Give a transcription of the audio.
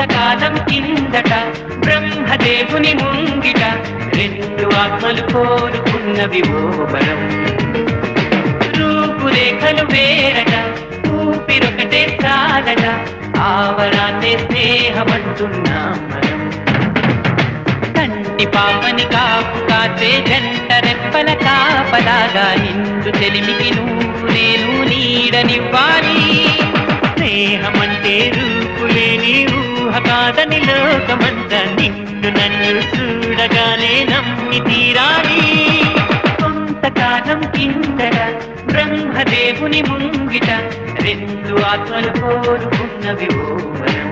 కొంతకాలం కిందట బ్రహ్మదేవుని ముంగిట రెండు ఆత్మలు కోరుకున్నవి ఓ వరం. రూపురేఖలు వేరట, ఊపిరొకటే చాలట, ఆవరాన్నే స్నేహమంటున్నాం మనం. కంటి పాపని కాపు కాచే జంట రెప్పల కాపలాగా నిండు చెలిమికి నువ్వు నేను నీడనివ్వాలి. స్నేహమంటే రూపులేని ఊహ కాదని లోకమంతా నిన్ను నన్ను చూడగానే నమ్మి తీరాలి. కొంతకాలం కిందట బ్రహ్మదేవుని ముంగిట రెండు ఆత్మలు కోరుకున్నవి ఓ వరం.